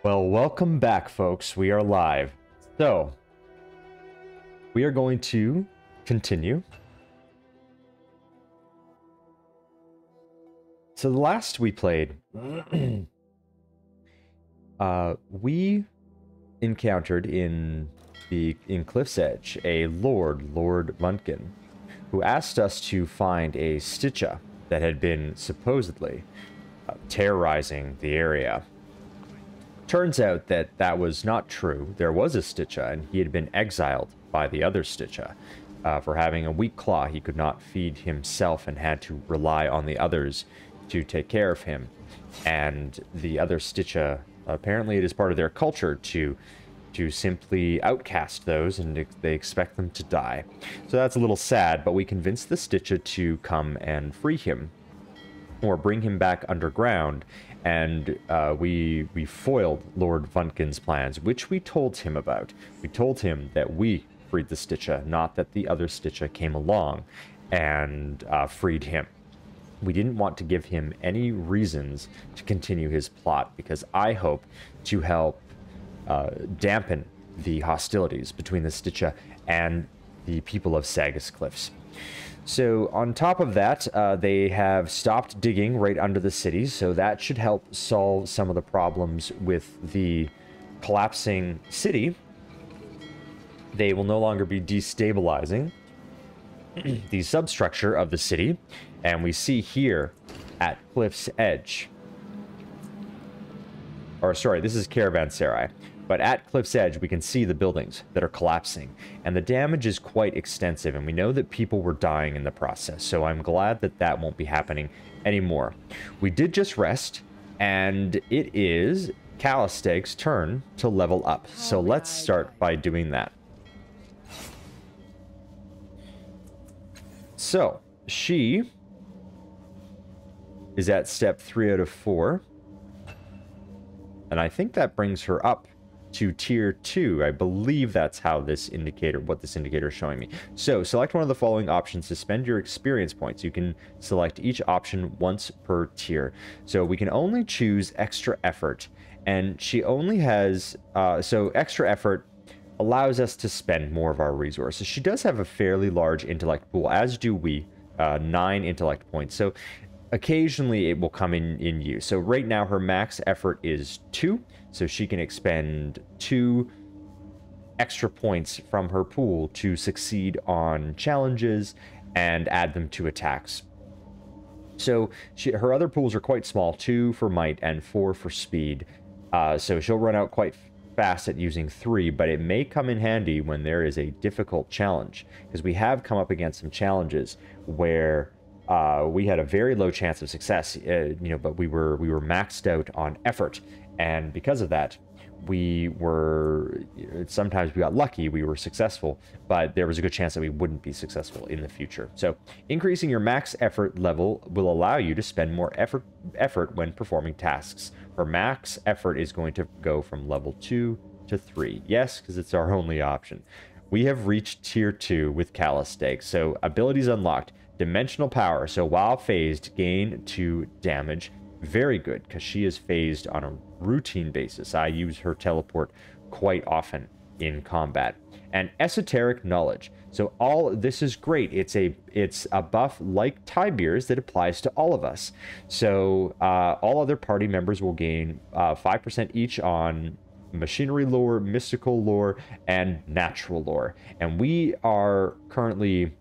Well, welcome back, folks. We are live. So, we are going to continue. So, the last we played, we encountered in Cliff's Edge a Lord Vunkin, who asked us to find a sticha that had been supposedly terrorizing the area. Turns out that that was not true. There was a sticha, and he had been exiled by the other sticha. For having a weak claw, he could not feed himself and had to rely on the others to take care of him. And the other sticha, apparently it is part of their culture to simply outcast those, and they expect them to die. So that's a little sad, but we convinced the sticha to come and free him, or bring him back underground. And we foiled Lord Vunkin's plans, which we told him about. We told him that we freed the sticha, not that the other sticha came along and freed him. We didn't want to give him any reasons to continue his plot, because I hope to help dampen the hostilities between the sticha and the people of Sagus Cliffs. So on top of that, they have stopped digging right under the city, so that should help solve some of the problems with the collapsing city. They will no longer be destabilizing the substructure of the city, and we see here at Cliff's Edge, or sorry, this is Caravanserai. But at Cliff's Edge, we can see the buildings that are collapsing, and the damage is quite extensive, and we know that people were dying in the process, so I'm glad that that won't be happening anymore. We did just rest, and it is Calisteg's turn to level up, so let's start by doing that. So, she is at step 3 out of 4, and I think that brings her up to tier 2. I believe that's how this indicator, what this indicator is showing me. So select one of the following options to spend your experience points. You can select each option once per tier. So we can only choose extra effort, and she only has, so extra effort allows us to spend more of our resources. She does have a fairly large intellect pool, as do we, 9 intellect points. So occasionally it will come in use. So right now her max effort is 2, so she can expend 2 extra points from her pool to succeed on challenges and add them to attacks. So her other pools are quite small, 2 for might and 4 for speed. So she'll run out quite fast at using 3, but it may come in handy when there is a difficult challenge, because we have come up against some challenges where we had a very low chance of success, but we were maxed out on effort, and because of that, we were, sometimes we got lucky, we were successful, but there was a good chance that we wouldn't be successful in the future. So increasing your max effort level will allow you to spend more effort when performing tasks. Her max effort is going to go from level 2 to 3. Yes, because it's our only option. We have reached tier 2 with Calisteg. So abilities unlocked. Dimensional power. So while phased, gain 2 damage. Very good, because she is phased on a routine basis. I use her teleport quite often in combat. And esoteric knowledge. So all this is great. It's a buff like Tibier's that applies to all of us. So all other party members will gain 5% each on machinery lore, mystical lore, and natural lore. And we are currently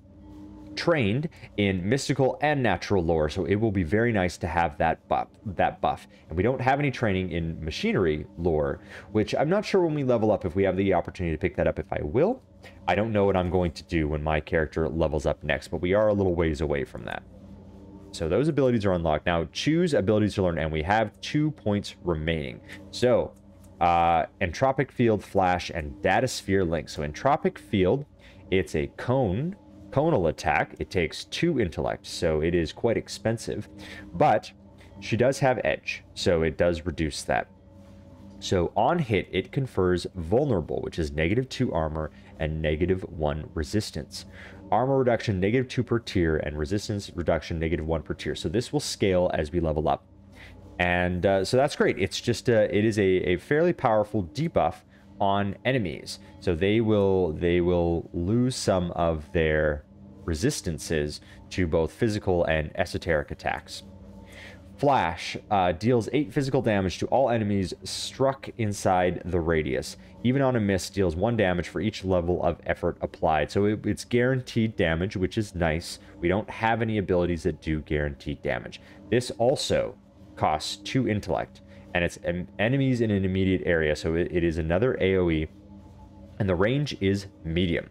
trained in mystical and natural lore, so it will be very nice to have that buff. And we don't have any training in machinery lore, which I'm not sure when we level up if we have the opportunity to pick that up. If I will, I don't know what I'm going to do when my character levels up next, but we are a little ways away from that. So those abilities are unlocked. Now choose abilities to learn, and we have 2 points remaining. So Entropic Field, Flash, and Data Sphere Link. So Entropic Field, it's a conal attack. It takes 2 intellect, so it is quite expensive, but she does have edge, so it does reduce that. So on hit, it confers vulnerable, which is -2 armor and -1 resistance. Armor reduction -2 per tier, and resistance reduction -1 per tier. So this will scale as we level up. And so that's great. It's just it is a fairly powerful debuff on enemies. So they will lose some of their resistances to both physical and esoteric attacks. Flash deals 8 physical damage to all enemies struck inside the radius. Even on a miss, deals 1 damage for each level of effort applied. So it's guaranteed damage, which is nice. We don't have any abilities that do guaranteed damage. This also costs 2 intellect, and it's enemies in an immediate area, so it is another AoE, and the range is medium.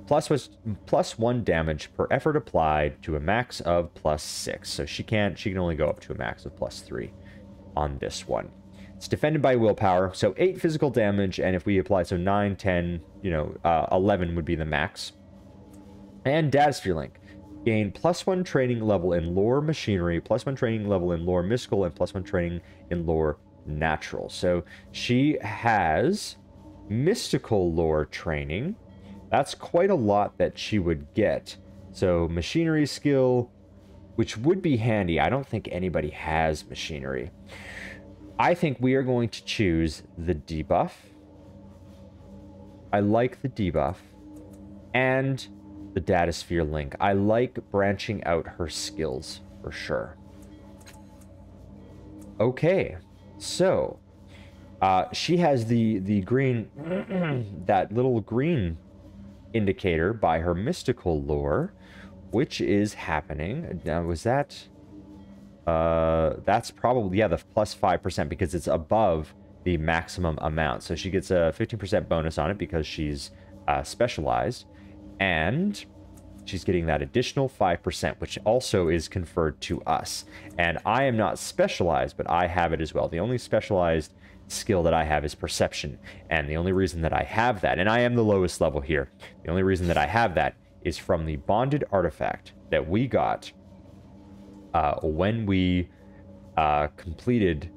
Plus 1 damage per effort applied to a max of +6. So she can only go up to a max of +3 on this one. It's defended by willpower, so 8 physical damage, and if we apply, so 9, 10, 11 would be the max. And Datasphere Link. Gain +1 training level in lore machinery, +1 training level in lore mystical, and +1 training in lore natural. So she has mystical lore training. That's quite a lot that she would get. So machinery skill, which would be handy. I don't think anybody has machinery. I think we are going to choose the debuff. I like the debuff. And the Datasphere Link. I like branching out her skills for sure. Okay, so she has the green, that little green indicator by her mystical lore, which is happening. Now, was that... that's probably, yeah, the +5% because it's above the maximum amount. So she gets a 15% bonus on it because she's specialized. And she's getting that additional 5%, which also is conferred to us. And I am not specialized, but I have it as well. The only specialized skill that I have is perception, and the only reason that I have that, and I am the lowest level here, the only reason that I have that is from the bonded artifact that we got when we completed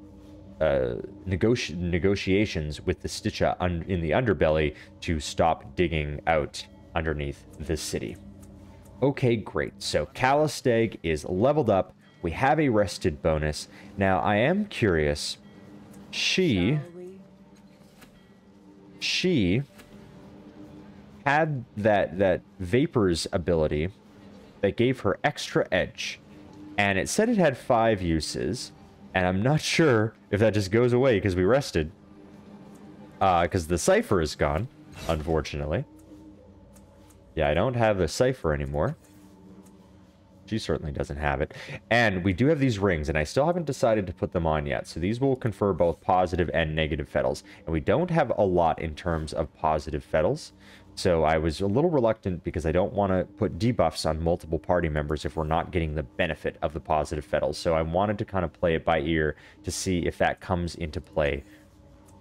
negotiations with the sticha in the underbelly to stop digging out underneath the city. Okay, great. So Callisteg is leveled up. We have a rested bonus. Now I am curious. She had that Vapors ability that gave her extra edge, and it said it had 5 uses, and I'm not sure if that just goes away because we rested, because the cipher is gone, unfortunately. Yeah, I don't have the cipher anymore. She certainly doesn't have it. And we do have these rings, and I still haven't decided to put them on yet. So these will confer both positive and negative fetals. And we don't have a lot in terms of positive fetals. So I was a little reluctant because I don't want to put debuffs on multiple party members if we're not getting the benefit of the positive fetals. So I wanted to kind of play it by ear to see if that comes into play.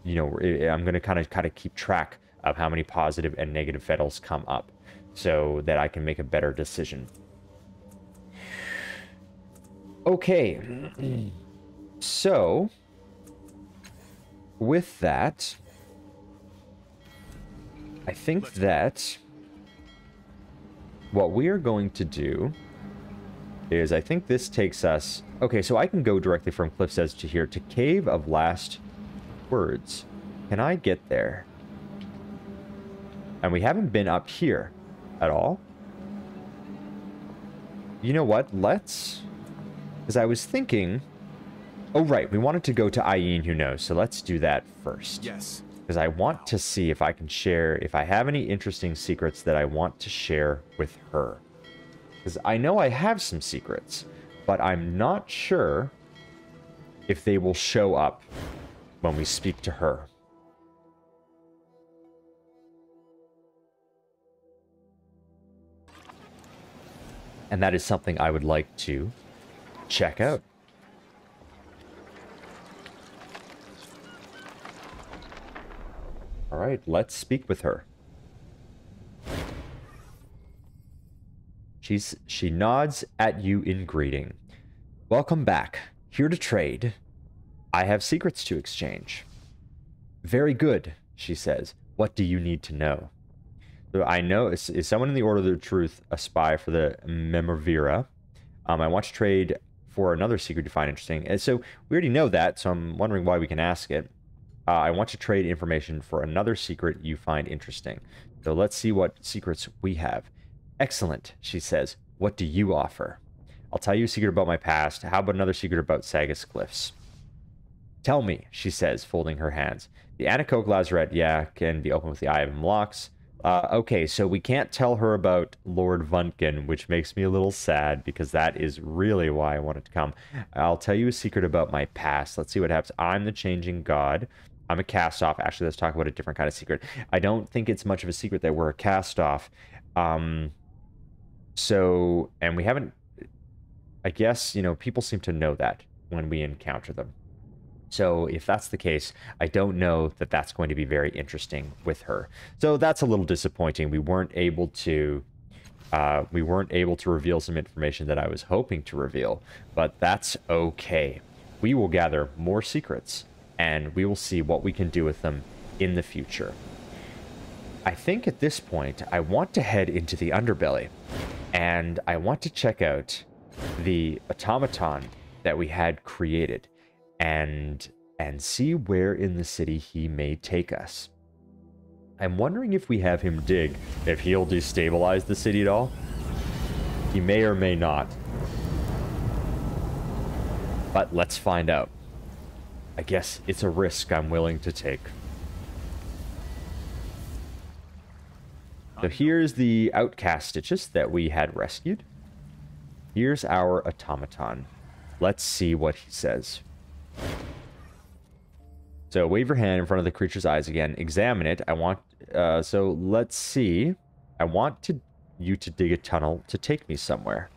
You know, I'm going to kind of keep track of how many positive and negative fetals come up so that I can make a better decision. Okay, so with that, I think that what we are going to do is, I think this takes us... Okay, so I can go directly from Cliff's Edge to here, to Cave of Last Words. Can I get there? And we haven't been up here at all. You know what? Let's... Because I was thinking... Oh, right. We wanted to go to Iyene Who Knows, so let's do that first. Yes. Because I want to see if I can share... If I have any interesting secrets that I want to share with her. Because I know I have some secrets, but I'm not sure if they will show up when we speak to her. And that is something I would like to check out. All right, let's speak with her. She nods at you in greeting. Welcome back. Here to trade. I have secrets to exchange. Very good, she says. What do you need to know? So I know, is someone in the Order of the Truth a spy for the Memorvira? I want to trade for another secret you find interesting. And so we already know that, so I'm wondering why we can ask it. I want to trade information for another secret you find interesting. So let's see what secrets we have. Excellent, she says. What do you offer? I'll tell you a secret about my past. How about another secret about Sagas Glyphs? Tell me, she says, folding her hands. The Anechoic Lazaret, yeah, can be opened with the Eye of Mlox. Okay, so we can't tell her about Lord Vuntkin, which makes me a little sad, because that is really why I wanted to come. I'll tell you a secret about my past. Let's see what happens. I'm the Changing God. I'm a cast-off. Actually, let's talk about a different kind of secret. I don't think it's much of a secret that we're a cast-off. And we haven't... I guess, you know, people seem to know that when we encounter them. So if that's the case, I don't know that that's going to be very interesting with her. So that's a little disappointing. We weren't able to reveal some information that I was hoping to reveal, but that's okay. We will gather more secrets, and we will see what we can do with them in the future. I think at this point, I want to head into the underbelly, and I want to check out the automaton that we had created. And see where in the city he may take us. I'm wondering if we have him dig, if he'll destabilize the city at all. He may or may not. But let's find out. I guess it's a risk I'm willing to take. So here's the outcast Stichas that we had rescued. Here's our automaton. Let's see what he says. So wave your hand in front of the creature's eyes again. Examine it. So let's see. I want you to dig a tunnel to take me somewhere.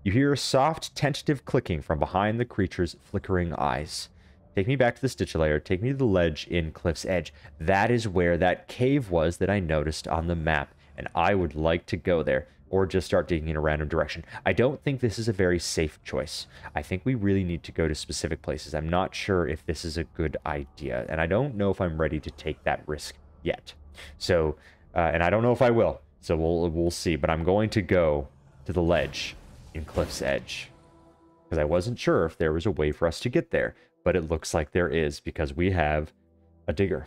You hear a soft, tentative clicking from behind the creature's flickering eyes. Take me back to the Sticha layer. Take me to the ledge in Cliff's Edge. That is where that cave was that I noticed on the map, and I would like to go there. Or just start digging in a random direction. I don't think this is a very safe choice. I think we really need to go to specific places. I'm not sure if this is a good idea, and I don't know if I'm ready to take that risk yet. So, and I don't know if I will. So we'll see. But I'm going to go to the ledge in Cliff's Edge, because I wasn't sure if there was a way for us to get there, but it looks like there is, because we have a digger.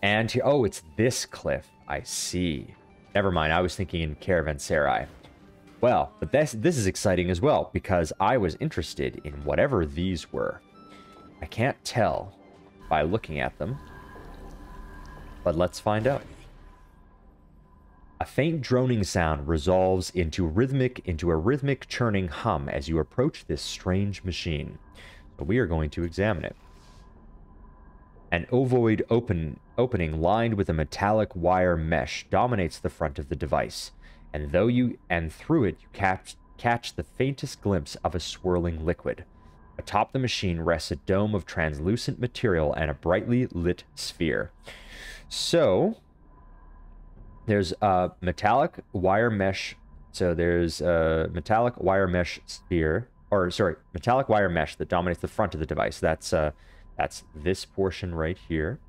And here, oh, it's this cliff. I see. Never mind, I was thinking in Caravanserai. Well, but this is exciting as well, because I was interested in whatever these were. I can't tell by looking at them, but let's find out. A faint droning sound resolves into a rhythmic churning hum as you approach this strange machine. So we are going to examine it. An ovoid opening lined with a metallic wire mesh dominates the front of the device, and through it you catch the faintest glimpse of a swirling liquid. Atop the machine rests a dome of translucent material and a brightly lit sphere. So there's a metallic wire mesh. So there's a metallic wire mesh sphere, metallic wire mesh that dominates the front of the device. That's this portion right here.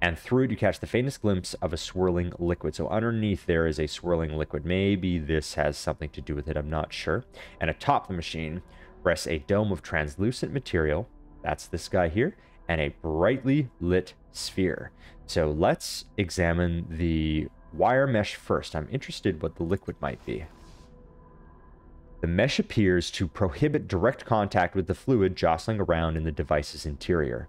And through it, you catch the faintest glimpse of a swirling liquid. So underneath there is a swirling liquid. Maybe this has something to do with it. I'm not sure. And atop the machine rests a dome of translucent material. That's this guy here. And a brightly lit sphere. So let's examine the wire mesh first. I'm interested what the liquid might be. The mesh appears to prohibit direct contact with the fluid jostling around in the device's interior.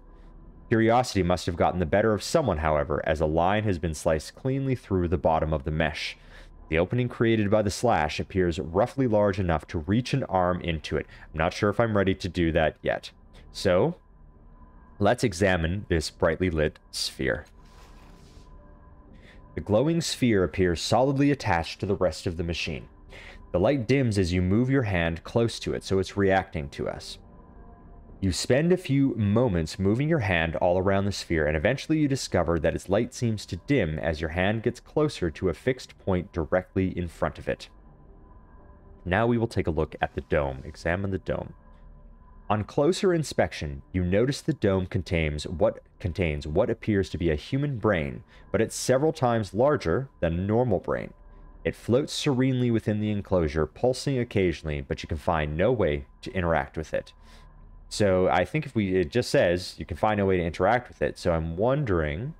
Curiosity must have gotten the better of someone, however, as a line has been sliced cleanly through the bottom of the mesh. The opening created by the slash appears roughly large enough to reach an arm into it. I'm not sure if I'm ready to do that yet. So, let's examine this brightly lit sphere. The glowing sphere appears solidly attached to the rest of the machine. The light dims as you move your hand close to it, so it's reacting to us. You spend a few moments moving your hand all around the sphere, and eventually you discover that its light seems to dim as your hand gets closer to a fixed point directly in front of it. Now we will take a look at the dome. Examine the dome. On closer inspection, you notice the dome contains what appears to be a human brain, but it's several times larger than a normal brain. It floats serenely within the enclosure, pulsing occasionally, but you can find no way to interact with it. So I think it just says you can find no way to interact with it. So I'm wondering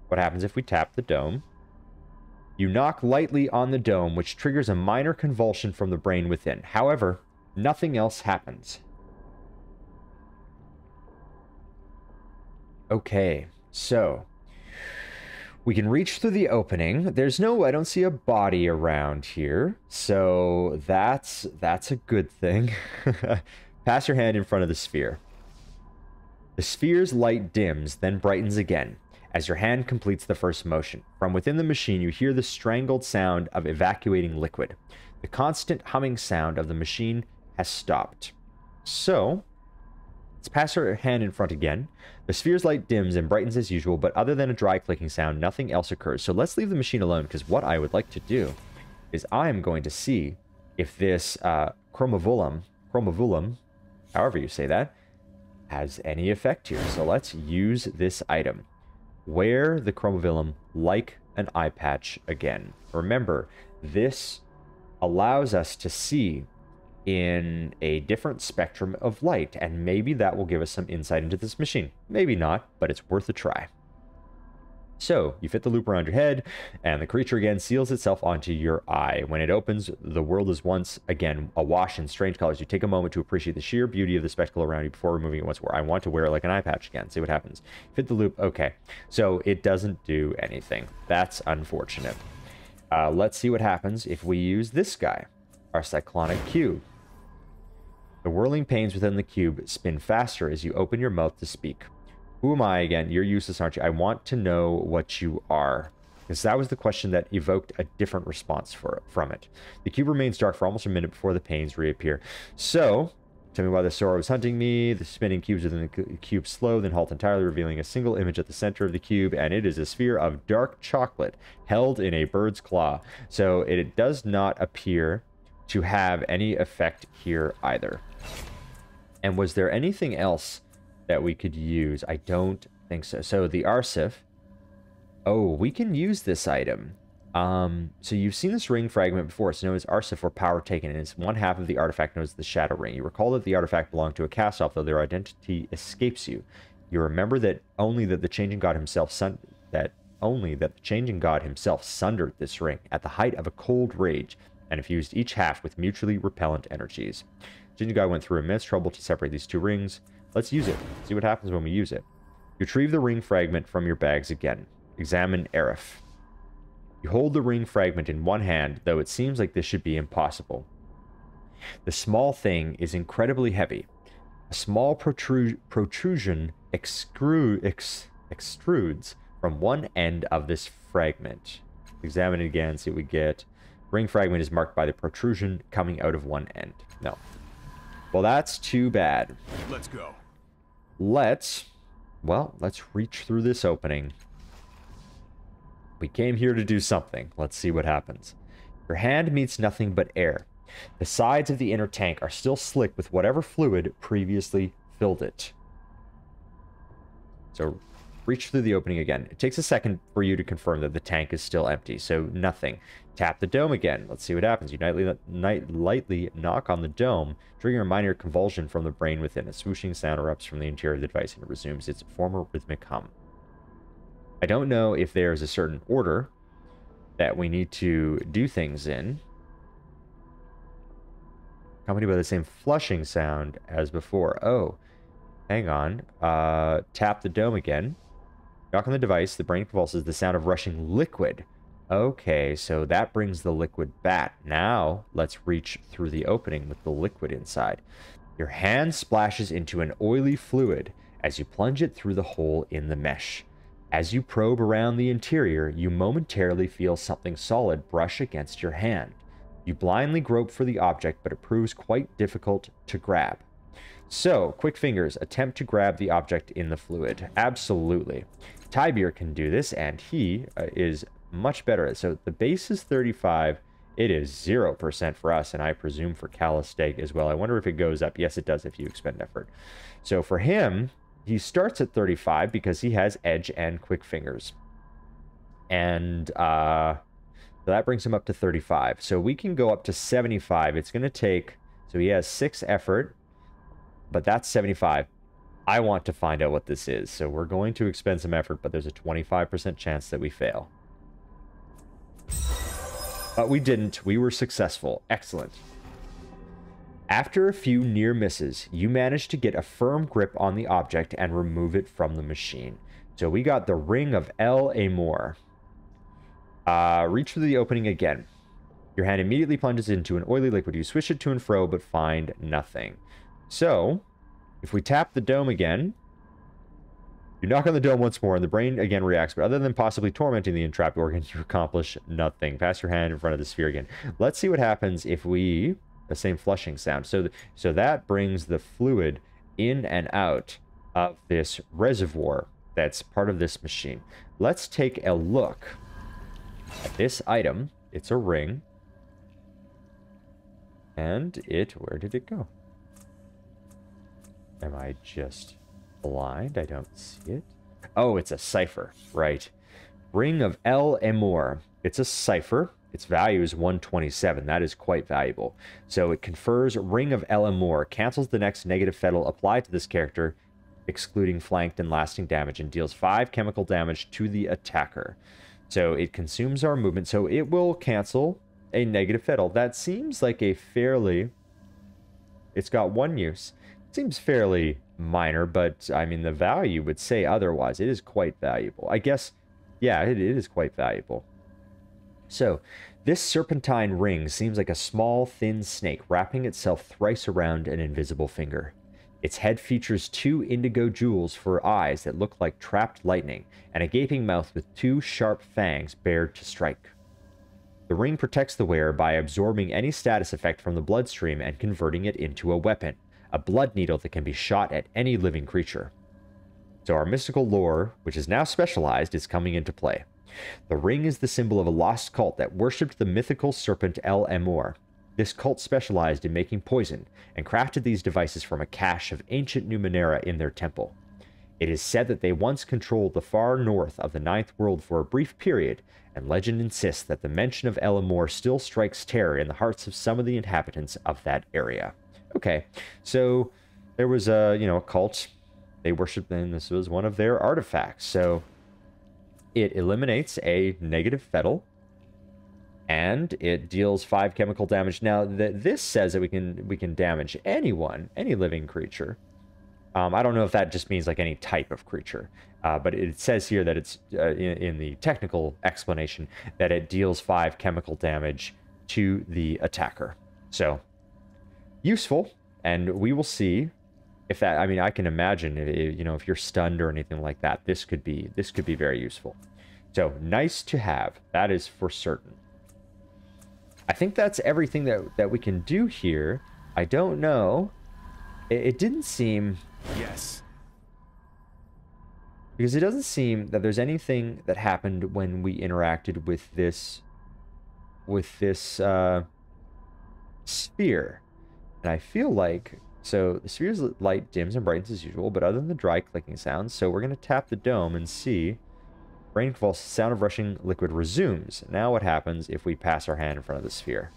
what happens if we tap the dome. You knock lightly on the dome, which triggers a minor convulsion from the brain within. However, nothing else happens. Okay, so we can reach through the opening. I don't see a body around here, so that's a good thing. Pass your hand in front of the sphere. The sphere's light dims, then brightens again as your hand completes the first motion. From within the machine, you hear the strangled sound of evacuating liquid. The constant humming sound of the machine has stopped. So, let's pass our hand in front again. The sphere's light dims and brightens as usual, but other than a dry clicking sound, nothing else occurs. So let's leave the machine alone, because what I would like to do is I am going to see if this chromovulum, however you say that, has any effect here. So let's use this item. Wear the chromovulum like an eye patch again. Remember, this allows us to see in a different spectrum of light, and maybe that will give us some insight into this machine. Maybe not, but it's worth a try. So, you fit the loop around your head, and the creature again seals itself onto your eye. When it opens, the world is once again awash in strange colors. You take a moment to appreciate the sheer beauty of the spectacle around you before removing it once more. I want to wear it like an eye patch again. See what happens. Fit the loop. Okay. So, it doesn't do anything. That's unfortunate. Let's see what happens if we use this guy, our cyclonic cube. The whirling panes within the cube spin faster as you open your mouth to speak. Who am I again? You're useless, aren't you? I want to know what you are. Because that was the question that evoked a different response from it. The cube remains dark for almost a minute before the panes reappear. So, tell me why the Sora was hunting me. The spinning cubes within the cube slow, then halt entirely, revealing a single image at the center of the cube, and it is a sphere of dark chocolate held in a bird's claw. So, it does not appear to have any effect here either. And was there anything else that we could use? I don't think so. So the Arsif. Oh, we can use this item. So you've seen this ring fragment before. It's known as Arsif, or power taken, and it's one half of the artifact known as the Shadow Ring. You recall that the artifact belonged to a cast-off, though their identity escapes you. You remember that the changing god himself sundered this ring at the height of a cold rage, and infused each half with mutually repellent energies. Changing god went through immense trouble to separate these two rings. Let's use it. See what happens when we use it. You retrieve the ring fragment from your bags again. Examine Aerith. You hold the ring fragment in one hand, though it seems like this should be impossible. The small thing is incredibly heavy. A small protrusion extrudes from one end of this fragment. Examine it again, see what we get. Ring fragment is marked by the protrusion coming out of one end. No. Well, that's too bad. Let's go. Let's reach through this opening. We came here to do something. Let's see what happens. Your hand meets nothing but air. The sides of the inner tank are still slick with whatever fluid previously filled it. So, reach through the opening again. It takes a second for you to confirm that the tank is still empty, so nothing. Tap the dome again. Let's see what happens. You lightly knock on the dome, triggering a minor convulsion from the brain within. A swooshing sound erupts from the interior of the device, and it resumes its former rhythmic hum. I don't know if there's a certain order that we need to do things in. Accompanied by the same flushing sound as before. Oh, hang on. Tap the dome again. Knock on the device. The brain convulses. The sound of rushing liquid. Okay, so that brings the liquid back. Now, let's reach through the opening with the liquid inside. Your hand splashes into an oily fluid as you plunge it through the hole in the mesh. As you probe around the interior, you momentarily feel something solid brush against your hand. You blindly grope for the object, but it proves quite difficult to grab. So, quick fingers, attempt to grab the object in the fluid. Absolutely. Tybir can do this, and he is much better. So the base is 35. It is 0% for us, and I presume for Callisteg as well. I wonder if it goes up. Yes, it does if you expend effort. So for him, he starts at 35 because he has edge and quick fingers. And So that brings him up to 35. So we can go up to 75. It's going to take... So he has 6 effort, but that's 75. I want to find out what this is. So we're going to expend some effort, but there's a 25% chance that we fail. But we didn't. We were successful. Excellent. After a few near misses, you managed to get a firm grip on the object and remove it from the machine. So we got the Ring of El Amor. Reach for the opening again. Your hand immediately plunges into an oily liquid. You swish it to and fro, but find nothing. So, if we tap the dome again, you knock on the dome once more, and the brain again reacts, but other than possibly tormenting the entrapped organ, you accomplish nothing. Pass your hand in front of the sphere again. Let's see what happens if we... The same flushing sound. So that brings the fluid in and out of this reservoir that's part of this machine. Let's take a look at this item. It's a ring. And where did it go? Am I just blind? I don't see it. Oh, it's a cipher, right. Ring of El Amor. It's a cipher. Its value is 127. That is quite valuable. So it confers Ring of El Amor, cancels the next negative fettle applied to this character, excluding flanked and lasting damage, and deals 5 chemical damage to the attacker. So it consumes our movement, so it will cancel a negative fettle. That seems like a fairly... It's got 1 use. It seems fairly minor, but, I mean, the value would say otherwise. It is quite valuable. I guess, yeah, it is quite valuable. So, this serpentine ring seems like a small, thin snake wrapping itself thrice around an invisible finger. Its head features 2 indigo jewels for eyes that look like trapped lightning, and a gaping mouth with 2 sharp fangs bared to strike. The ring protects the wearer by absorbing any status effect from the bloodstream and converting it into a weapon, a blood needle that can be shot at any living creature. So our mystical lore, which is now specialized, is coming into play. The ring is the symbol of a lost cult that worshipped the mythical serpent El Amor. This cult specialized in making poison, and crafted these devices from a cache of ancient Numenera in their temple. It is said that they once controlled the far north of the Ninth World for a brief period, and legend insists that the mention of El Amor still strikes terror in the hearts of some of the inhabitants of that area. Okay, so there was a cult. They worshipped them. This was one of their artifacts. So it eliminates a negative fettle, and it deals 5 chemical damage. Now, this says that we can damage anyone, any living creature. I don't know if that just means like any type of creature, but it says here that it's in the technical explanation that it deals 5 chemical damage to the attacker. So useful, and we will see if that. I mean, I can imagine if you're stunned or anything like that, this could be very useful. So nice to have. That is for certain. I think that's everything that we can do here. I don't know. It didn't seem... Yes. Because it doesn't seem that there's anything that happened when we interacted with this sphere. And I feel like... So the sphere's light dims and brightens as usual, but other than the dry clicking sounds, so we're going to tap the dome and see... Brain convulsed, sound of rushing liquid resumes. Now what happens if we pass our hand in front of the sphere?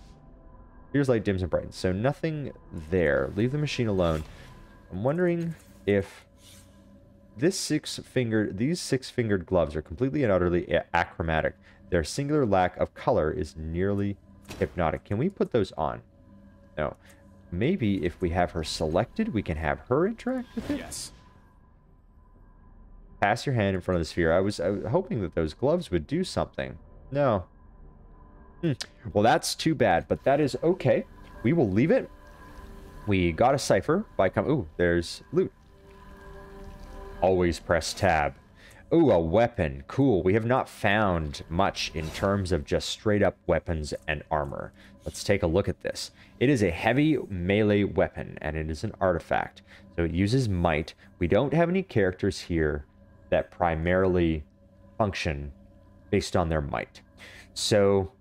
Sphere's light dims and brightens, so nothing there. Leave the machine alone. I'm wondering if these 6-fingered gloves are completely and utterly achromatic. Their singular lack of color is nearly hypnotic. Can we put those on? No. Maybe if we have her selected, we can have her interact with it? Yes. Pass your hand in front of the sphere. I was hoping that those gloves would do something. No. Well, that's too bad, but that is okay. We will leave it. We got a cipher by ooh, there's loot. Always press tab. Ooh, a weapon. Cool. We have not found much in terms of just straight up weapons and armor. Let's take a look at this. It is a heavy melee weapon, and it is an artifact. So it uses might. We don't have any characters here that primarily function based on their might. So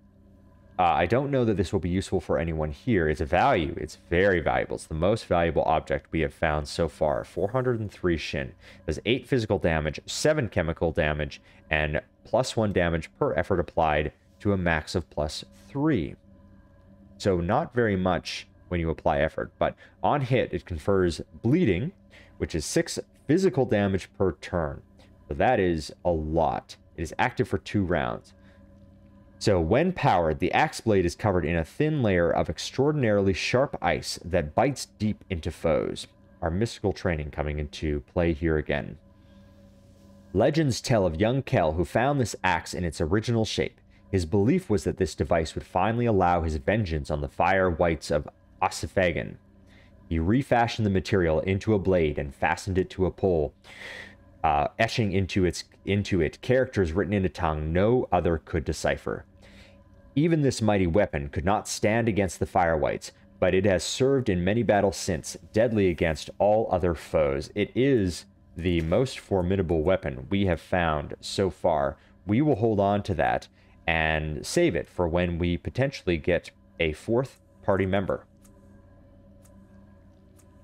I don't know that this will be useful for anyone here. It's a value. It's very valuable. It's the most valuable object we have found so far. 403 shin. Does 8 physical damage, 7 chemical damage, and +1 damage per effort applied to a max of +3. So not very much when you apply effort, but on hit, it confers bleeding, which is 6 physical damage per turn. So that is a lot. It is active for 2 rounds. So when powered, the axe blade is covered in a thin layer of extraordinarily sharp ice that bites deep into foes. Our mystical training coming into play here again. Legends tell of young Kel who found this axe in its original shape. His belief was that this device would finally allow his vengeance on the fire wights of Ossifagan. He refashioned the material into a blade and fastened it to a pole, etching into it characters written in a tongue no other could decipher. Even this mighty weapon could not stand against the fire wights, but it has served in many battles since, deadly against all other foes. It is the most formidable weapon we have found so far. We will hold on to that and save it for when we potentially get a 4th party member.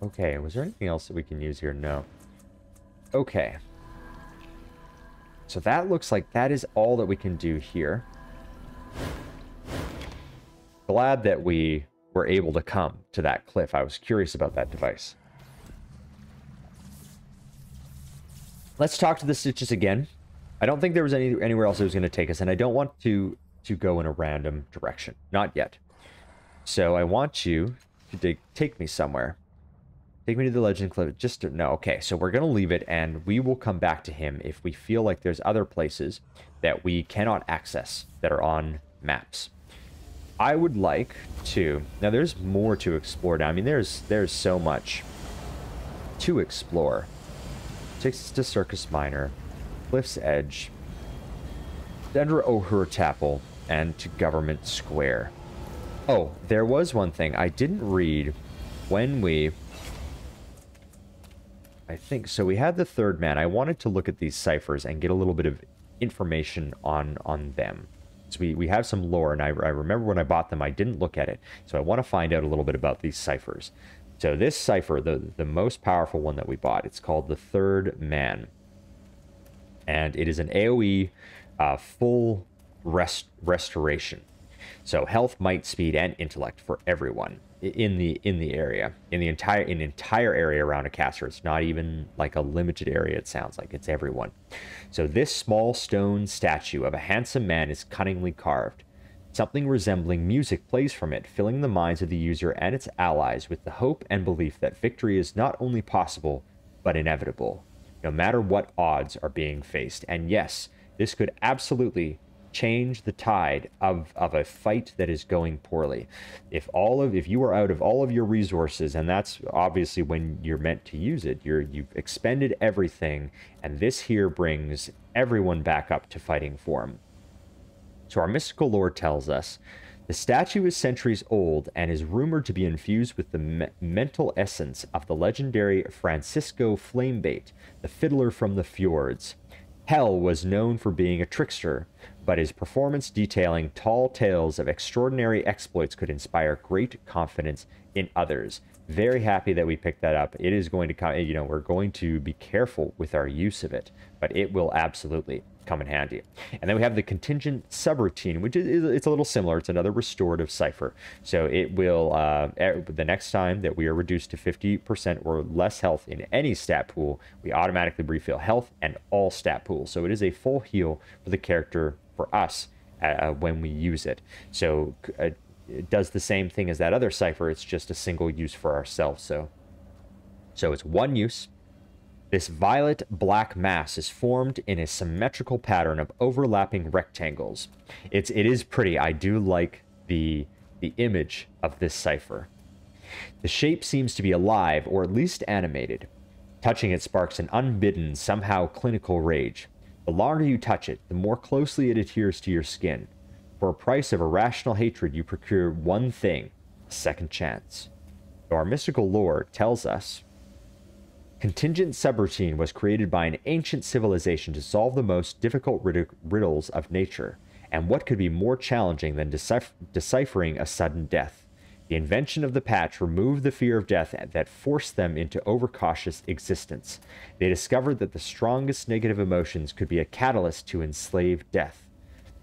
Okay, was there anything else that we can use here? No. Okay. So that looks like that is all that we can do here. Glad that we were able to come to that cliff. I was curious about that device. Let's talk to the Stichas again. I don't think there was anywhere else it was going to take us, and I don't want to go in a random direction. Not yet. So I want you to take me somewhere. Take me to the Legend Cliff. No, okay. So we're going to leave it, and we will come back to him if we feel like there's other places that we cannot access that are on maps. I would like to... Now, there's more to explore now. I mean, there's so much to explore. Takes us to Circus Minor, Cliff's Edge, Dendra Ohur Tapel, and to Government Square. Oh, there was one thing I didn't read when we... I think so. We had the third man. I wanted to look at these ciphers and get a little bit of information on them. So we have some lore, and I remember when I bought them, I didn't look at it. So I want to find out a little bit about these ciphers. So this cipher, the most powerful one that we bought, it's called the Third Man. And it is an AoE full restoration. So health, might, speed, and intellect for everyone in the area, in the entire area around a caster. It's not even like a limited area. It sounds like it's everyone. So this small stone statue of a handsome man is cunningly carved. Something resembling music plays from it, filling the minds of the user and its allies with the hope and belief that victory is not only possible but inevitable, no matter what odds are being faced. And yes, this could absolutely change the tide of a fight that is going poorly. If you are out of all of your resources, and that's obviously when you're meant to use it, you've expended everything, and this here brings everyone back up to fighting form. So our mystical lore tells us the statue is centuries old and is rumored to be infused with the mental essence of the legendary Francisco Flamebait, the fiddler from the fjords. Hell was known for being a trickster, but his performance detailing tall tales of extraordinary exploits could inspire great confidence in others. Very happy that we picked that up. It is going to come, we're going to be careful with our use of it, but it will absolutely come in handy. And then we have the Contingent Subroutine, which it's a little similar. It's another restorative cipher. So it will, the next time that we are reduced to 50% or less health in any stat pool, we automatically refill health and all stat pools. So it is a full heal for the character for us when we use it. So it does the same thing as that other cipher. It's just a single use for ourselves. So it's one use. This violet black mass is formed in a symmetrical pattern of overlapping rectangles. It is pretty. I do like the image of this cipher. The shape seems to be alive, or at least animated. Touching it sparks an unbidden, somehow clinical rage. The longer you touch it, the more closely it adheres to your skin. For a price of irrational hatred, you procure one thing: a second chance. So our mystical lore tells us Contingent Subroutine was created by an ancient civilization to solve the most difficult riddles of nature, and what could be more challenging than deciphering a sudden death? The invention of the patch removed the fear of death that forced them into overcautious existence. They discovered that the strongest negative emotions could be a catalyst to enslave death.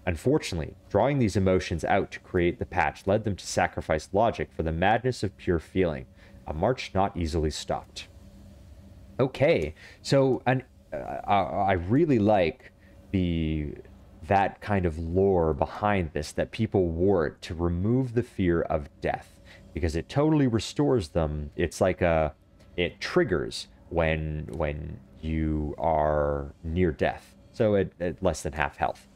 Unfortunately, drawing these emotions out to create the patch led them to sacrifice logic for the madness of pure feeling, a march not easily stopped. Okay, so I really like that kind of lore behind this, that people wore it to remove the fear of death, because it totally restores them. It's like it triggers when you are near death, so at less than half health.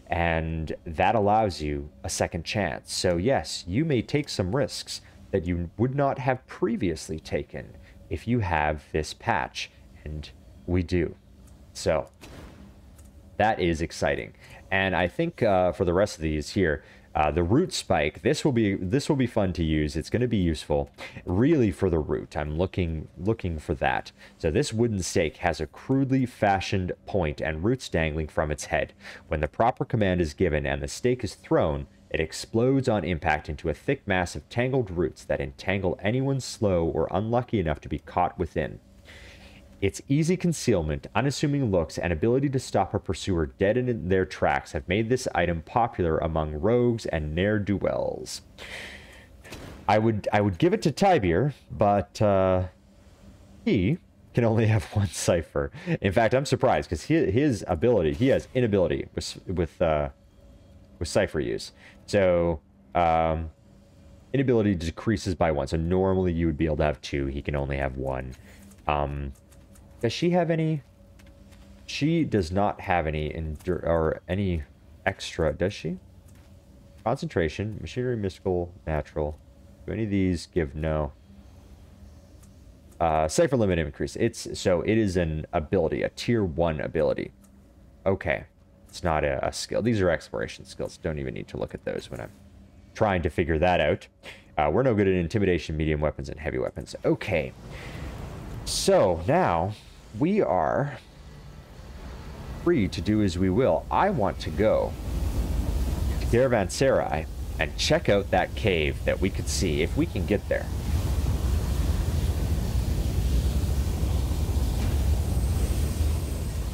And that allows you a second chance. So yes, you may take some risks that you would not have previously taken if you have this patch, and we do. So that is exciting. And I think for the rest of these here, the root spike, this will be fun to use. It's going to be useful, really, for the root. I'm looking for that. So this wooden stake has a crudely fashioned point and roots dangling from its head. When the proper command is given and the stake is thrown, it explodes on impact into a thick mass of tangled roots that entangle anyone slow or unlucky enough to be caught within. Its easy concealment, unassuming looks, and ability to stop a pursuer dead in their tracks have made this item popular among rogues and ne'er-do-wells. I would give it to Tybir, but he can only have one cipher. In fact, I'm surprised, because his ability, he has inability with cipher use. So inability decreases by one. So normally you would be able to have two. He can only have one. Does she have any? She does not have any or any extra, does she? Concentration, machinery, mystical, natural. Do any of these give no? Cipher limit increase. It is an ability, a tier 1 ability. Okay. It's not a skill. These are exploration skills. Don't even need to look at those when I'm trying to figure that out. We're no good at intimidation, medium weapons, and heavy weapons. Okay. So now we are free to do as we will. I want to go to Caravanserai and check out that cave that we could see if we can get there.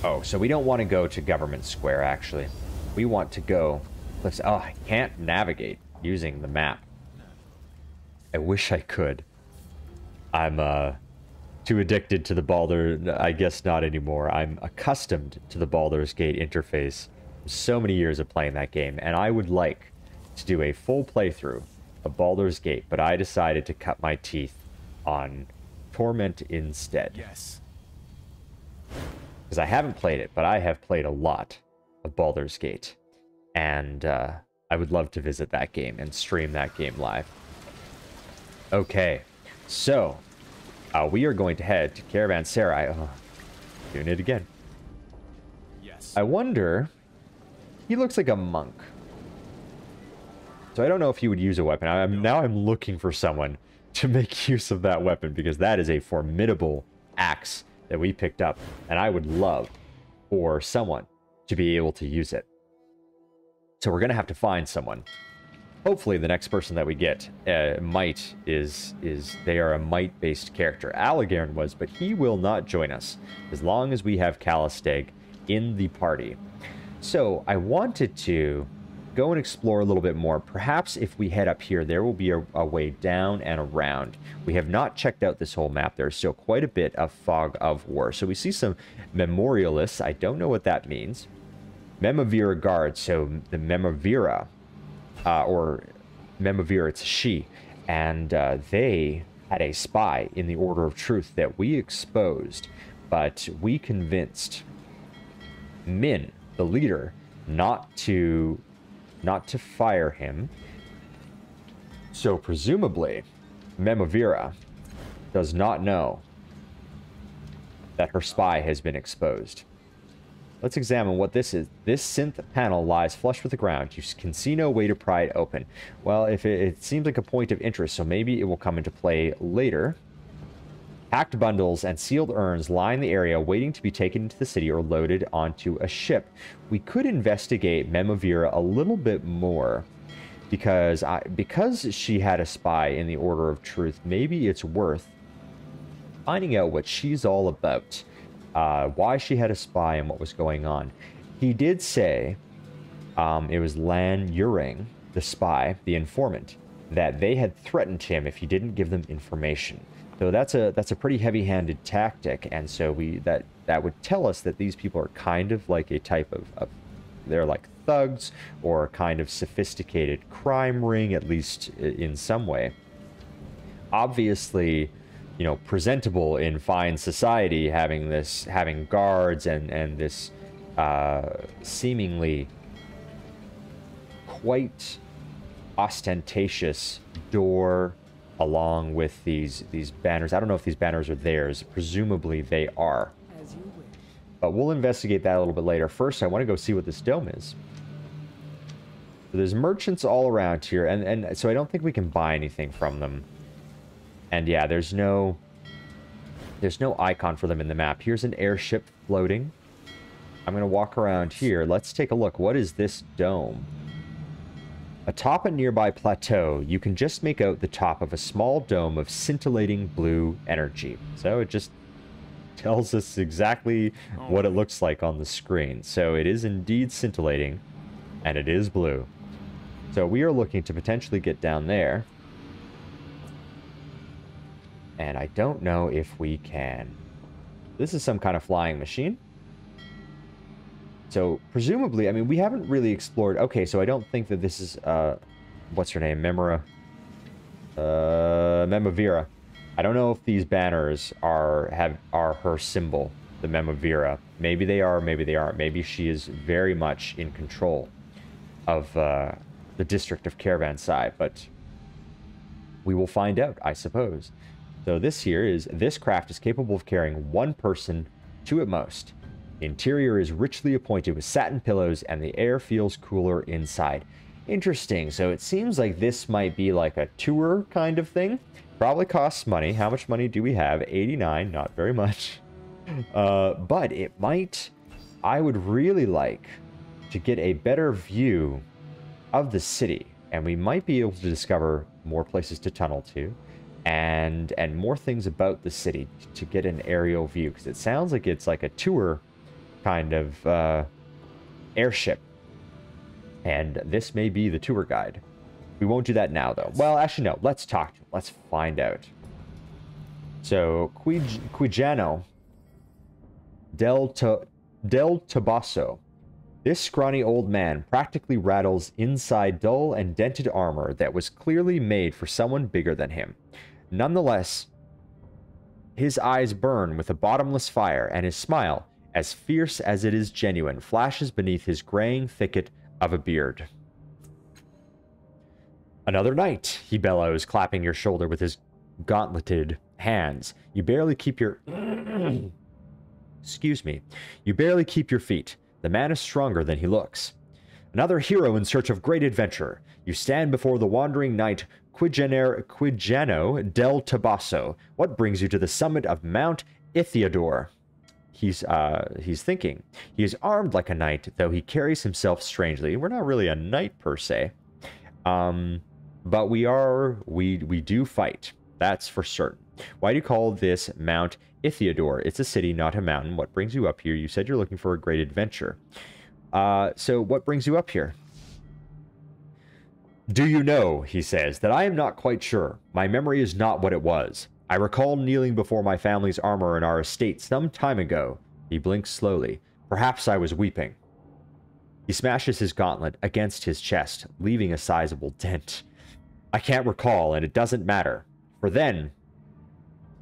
Oh, so we don't want to go to Government Square, actually. We want to go... Oh, I can't navigate using the map. I wish I could. I'm, too addicted to the Baldur... I guess not anymore. I'm accustomed to the Baldur's Gate interface. So many years of playing that game, and I would like to do a full playthrough of Baldur's Gate, but I decided to cut my teeth on Torment instead. Yes. Because I haven't played it, but I have played a lot of Baldur's Gate. And I would love to visit that game and stream that game live. Okay, so we are going to head to Caravanserai. Oh, doing it again. Yes. I wonder... He looks like a monk. So I don't know if he would use a weapon. Now I'm looking for someone to make use of that weapon, because that is a formidable axe that we picked up, and I would love for someone to be able to use it. So we're going to have to find someone. Hopefully the next person that we get, Might, they are a Might-based character. Allegairn was, but he will not join us as long as we have Callisteg in the party. So I wanted to go and explore a little bit more. Perhaps if we head up here, there will be a way down and around. We have not checked out this whole map. There's still quite a bit of fog of war. So we see some memorialists. I don't know what that means. Memavira guards. So the Memavira, or Memavira, it's a she. And they had a spy in the Order of Truth that we exposed. But we convinced Min, the leader, not to fire him. So presumably Memavira does not know that her spy has been exposed. Let's examine what this is. This synth panel lies flush with the ground. You can see no way to pry it open. Well, if it seems like a point of interest, so maybe it will come into play later. Packed bundles and sealed urns line the area, waiting to be taken into the city or loaded onto a ship. We could investigate Memavira a little bit more, because she had a spy in the Order of Truth. Maybe it's worth finding out what she's all about, why she had a spy and what was going on. He did say It was Lan Yurang, the spy, the informant, that they had threatened him if he didn't give them information. So that's a pretty heavy-handed tactic, and so that would tell us that these people are kind of like a type of they're like thugs or a kind of sophisticated crime ring, at least in some way. Obviously, you know, presentable in fine society, having guards and this seemingly quite ostentatious door, along with these banners. I don't know if these banners are theirs. Presumably they are. As you wish. But we'll investigate that a little bit later. First, I want to go see what this dome is. So there's merchants all around here, and so I don't think we can buy anything from them. And yeah, there's no icon for them in the map. Here's an airship floating. I'm going to walk around here. Let's take a look. What is this dome? Atop a nearby plateau, you can just make out the top of a small dome of scintillating blue energy. So it just tells us exactly what it looks like on the screen. So it is indeed scintillating, and it is blue. So we are looking to potentially get down there. And I don't know if we can. This is some kind of flying machine. So, presumably, I mean, we haven't really explored... Okay, so I don't think that this is, what's her name? Memavira. I don't know if these banners are her symbol, the Memavira. Maybe they are, maybe they aren't. Maybe she is very much in control of the district of Caravansai, but we will find out, I suppose. So this craft is capable of carrying one person, two at most. The interior is richly appointed with satin pillows, and the air feels cooler inside. Interesting. So it seems like this might be like a tour kind of thing. Probably costs money. How much money do we have? 89. Not very much. But it might... I would really like to get a better view of the city. And we might be able to discover more places to tunnel to. And more things about the city to get an aerial view. Because it sounds like it's like a tour kind of airship, and this may be the tour guide. We won't do that now, though. Well, actually, no. Let's talk to him. Let's find out. So, Quijano del Tabasso. This scrawny old man practically rattles inside dull and dented armor that was clearly made for someone bigger than him. Nonetheless, his eyes burn with a bottomless fire, and his smile, as fierce as it is genuine, flashes beneath his graying thicket of a beard. Another night, he bellows, clapping your shoulder with his gauntleted hands. You barely keep your... Excuse me. You barely keep your feet. The man is stronger than he looks. Another hero in search of great adventure. You stand before the wandering knight Quijano del Tabasso. What brings you to the summit of Mount Ithiador? He's thinking. He is armed like a knight, though he carries himself strangely. We're not really a knight per se. But we do fight. That's for certain. Why do you call this Mount Ithiador? It's a city, not a mountain. What brings you up here? You said you're looking for a great adventure. So what brings you up here? Do you know, he says, that I am not quite sure. My memory is not what it was. I recall kneeling before my family's armor in our estate some time ago. He blinks slowly. Perhaps I was weeping. He smashes his gauntlet against his chest, leaving a sizable dent. I can't recall, and it doesn't matter. For then,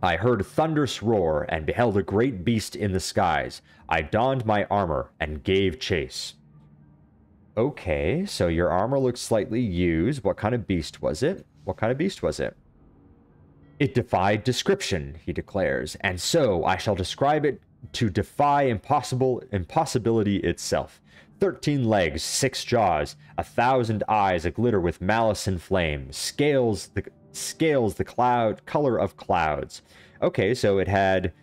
I heard a thunderous roar and beheld a great beast in the skies. I donned my armor and gave chase. Okay, so your armor looks slightly used. What kind of beast was it? What kind of beast was it? It defied description, he declares, and so I shall describe it to defy impossibility itself. 13 legs, 6 jaws, 1,000 eyes aglitter with malice and flame, scales the color of clouds. Okay, so it had,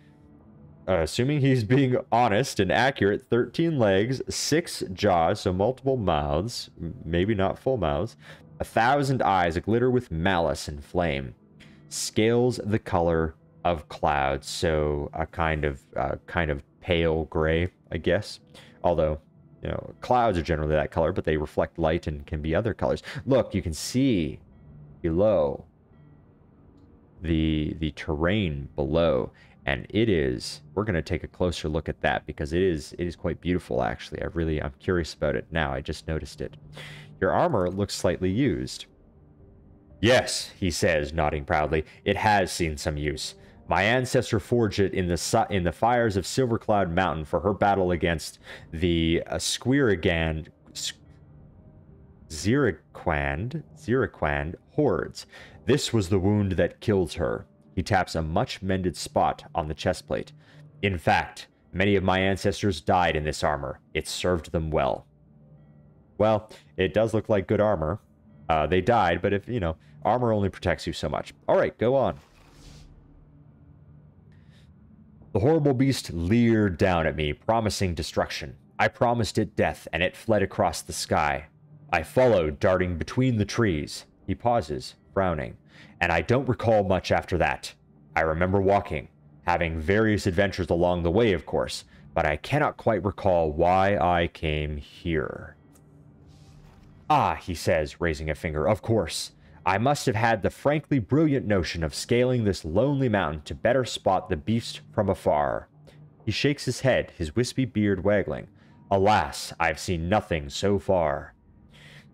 assuming he's being honest and accurate, 13 legs, 6 jaws, so multiple mouths, maybe not full mouths, 1,000 eyes aglitter with malice and flame. Scales the color of clouds, so a kind of pale gray, I guess. Although You know, clouds are generally that color, but they reflect light and can be other colors. Look, you can see below the terrain below, and it is, we're going to take a closer look at that because it is quite beautiful, actually. I'm curious about it now. I just noticed it. Your armor looks slightly used. Yes, he says, nodding proudly. It has seen some use. My ancestor forged it in the fires of Silvercloud Mountain for her battle against the Ziraquand hordes. This was the wound that killed her. He taps a much-mended spot on the chest plate. In fact, many of my ancestors died in this armor. It served them well. Well, it does look like good armor. They died, but if, you know, armor only protects you so much. All right, go on. The horrible beast leered down at me, promising destruction. I promised it death, and it fled across the sky. I followed, darting between the trees. He pauses, frowning. And I don't recall much after that. I remember walking, having various adventures along the way, of course, but I cannot quite recall why I came here. Ah, he says, raising a finger, of course. I must have had the frankly brilliant notion of scaling this lonely mountain to better spot the beast from afar. He shakes his head, his wispy beard waggling. Alas, I've seen nothing so far.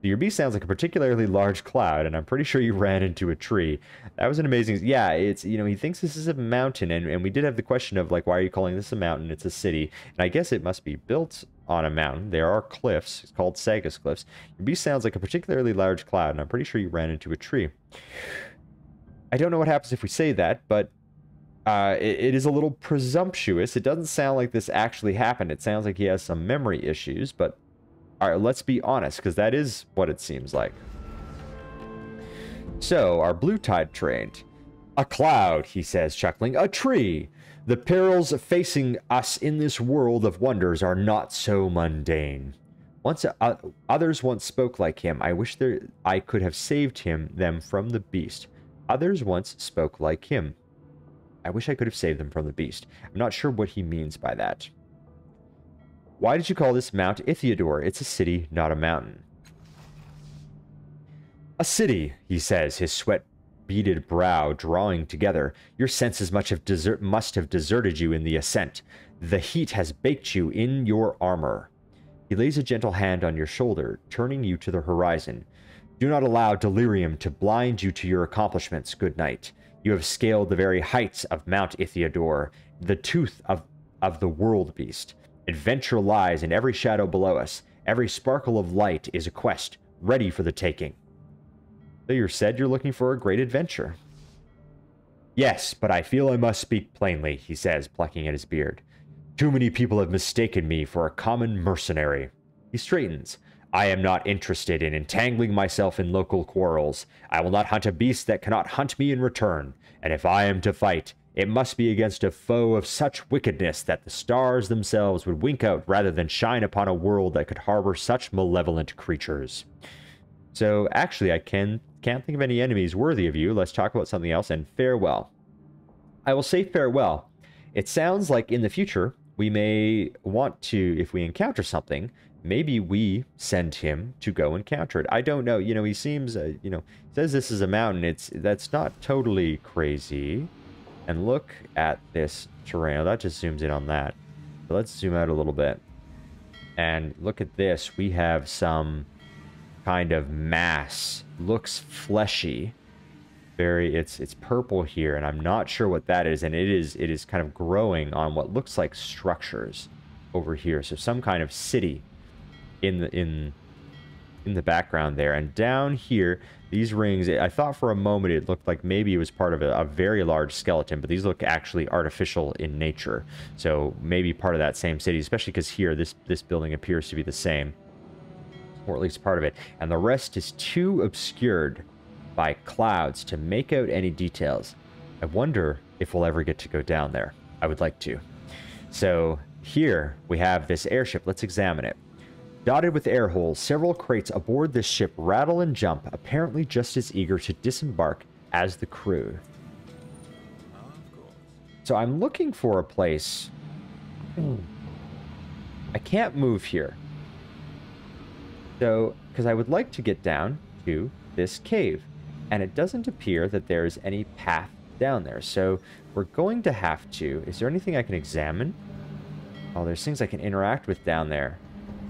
Your beast sounds like a particularly large cloud, and I'm pretty sure you ran into a tree. That was an amazing... Yeah, it's, you know, he thinks this is a mountain, and we did have the question of, like, why are you calling this a mountain? It's a city. And I guess it must be built on a mountain. There are cliffs. It's called Sagus Cliffs. Your beast sounds like a particularly large cloud, and I'm pretty sure you ran into a tree. I don't know what happens if we say that, but it is a little presumptuous. It doesn't sound like this actually happened. It sounds like he has some memory issues, but... All right, let's be honest, because that is what it seems like. So, our blue tide trained. A cloud, he says, chuckling. A tree. The perils facing us in this world of wonders are not so mundane. Others once spoke like him. I wish I could have saved them from the beast. Others once spoke like him. I wish I could have saved them from the beast. I'm not sure what he means by that. Why did you call this Mount Ithiador? It's a city, not a mountain. A city, he says, his sweat-beaded brow drawing together. Your senses must have deserted you in the ascent. The heat has baked you in your armor. He lays a gentle hand on your shoulder, turning you to the horizon. Do not allow delirium to blind you to your accomplishments, good knight. You have scaled the very heights of Mount Ithiador, the tooth of the world beast. Adventure lies in every shadow below us. Every sparkle of light is a quest, ready for the taking. So you said you're looking for a great adventure. Yes, but I feel I must speak plainly, he says, plucking at his beard. Too many people have mistaken me for a common mercenary. He straightens. I am not interested in entangling myself in local quarrels. I will not hunt a beast that cannot hunt me in return. And if I am to fight, it must be against a foe of such wickedness that the stars themselves would wink out rather than shine upon a world that could harbor such malevolent creatures. So, actually, I can't think of any enemies worthy of you. Let's talk about something else, and farewell. I will say farewell. It sounds like in the future, we may want to, if we encounter something, maybe we send him to go encounter it. I don't know. You know, he seems, says this is a mountain. That's not totally crazy. And look at this terrain. Oh, that just zooms in on that. But let's zoom out a little bit. And look at this. We have some kind of mass. Looks fleshy. It's purple here, and I'm not sure what that is. And it is kind of growing on what looks like structures over here. So some kind of city in the background there. And down here, these rings, I thought for a moment it looked like maybe it was part of a very large skeleton, but these look actually artificial in nature. So maybe part of that same city, especially because here, this building appears to be the same, or at least part of it. And the rest is too obscured by clouds to make out any details. I wonder if we'll ever get to go down there. I would like to. So here we have this airship. Let's examine it. Dotted with air holes, several crates aboard this ship rattle and jump, apparently just as eager to disembark as the crew. So I'm looking for a place. I can't move here. So, because I would like to get down to this cave, and it doesn't appear that there's any path down there. So we're going to have to... Is there anything I can examine? Oh, there's things I can interact with down there.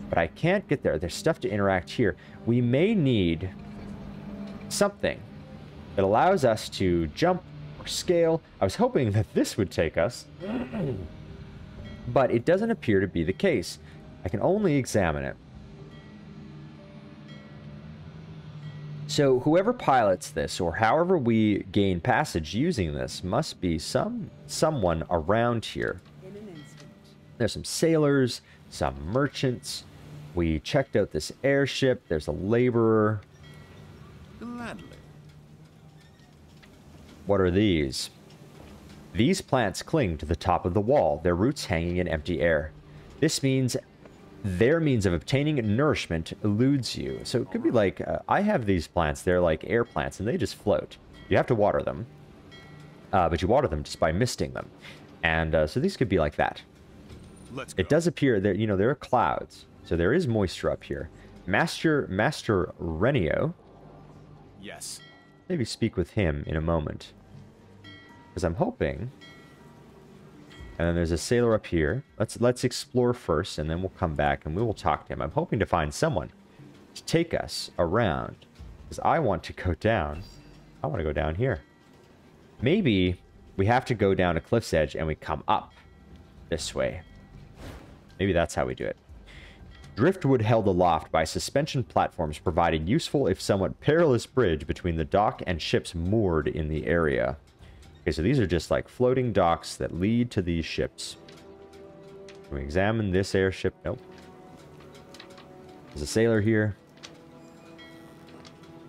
But I can't get there. There's stuff to interact here. We may need something that allows us to jump or scale. I was hoping that this would take us. But it doesn't appear to be the case. I can only examine it. So whoever pilots this, or however we gain passage using this, must be someone around here. There's some sailors, some merchants. We checked out this airship. There's a laborer. Gladly. What are these? These plants cling to the top of the wall, their roots hanging in empty air. This means their means of obtaining nourishment eludes you. So it could be like, I have these plants, they're like air plants, and they just float. You have to water them, but you water them just by misting them. And so these could be like that. Let's go. It does appear that, you know, there are clouds, so there is moisture up here. Master Renio. Yes. Maybe speak with him in a moment. Because I'm hoping... And then there's a sailor up here. Let's explore first, and then we'll come back and we will talk to him. I'm hoping to find someone to take us around. Because I want to go down. I want to go down here. Maybe we have to go down a cliff's edge and we come up this way. Maybe that's how we do it. Driftwood held aloft by suspension platforms provided useful if somewhat perilous bridge between the dock and ships moored in the area. Okay, so these are just like floating docks that lead to these ships. Can we examine this airship? Nope. There's a sailor here.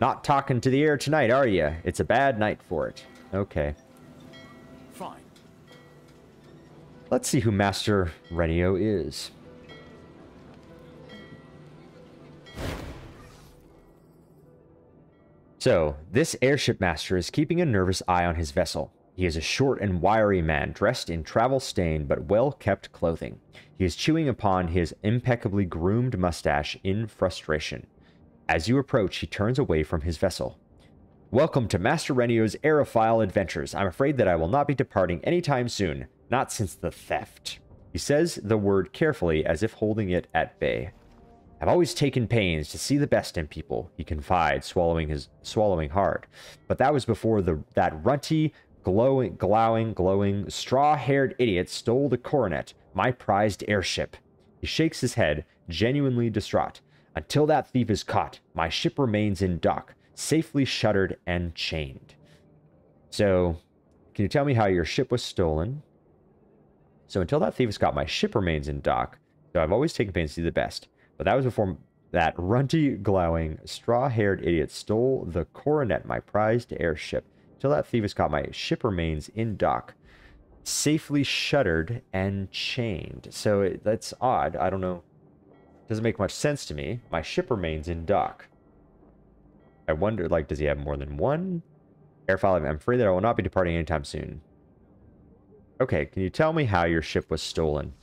Not talking to the air tonight, are you? It's a bad night for it. Okay. Fine. Let's see who Master Renio is. So, this airship master is keeping a nervous eye on his vessel. He is a short and wiry man, dressed in travel-stained but well-kept clothing. He is chewing upon his impeccably groomed mustache in frustration. As you approach, he turns away from his vessel. Welcome to Master Renio's aerophile adventures. I'm afraid that I will not be departing anytime soon. Not since the theft. He says the word carefully, as if holding it at bay. I've always taken pains to see the best in people, he confides, swallowing hard. But that was before that runty, glowing, straw-haired idiot stole the coronet, my prized airship. He shakes his head, genuinely distraught. Until that thief is caught, my ship remains in dock, safely shuttered and chained. So, can you tell me how your ship was stolen? So until that thief is caught, my ship remains in dock. So I've always taken pains to see the best. But that was before that runty, glowing, straw-haired idiot stole the coronet, my prized airship. Till that thief is caught, my ship remains in dock, safely shuttered and chained. So that's odd. I don't know. Doesn't make much sense to me. My ship remains in dock. I wonder, like, does he have more than one? Airfile, I'm afraid that I will not be departing anytime soon. Okay, can you tell me how your ship was stolen?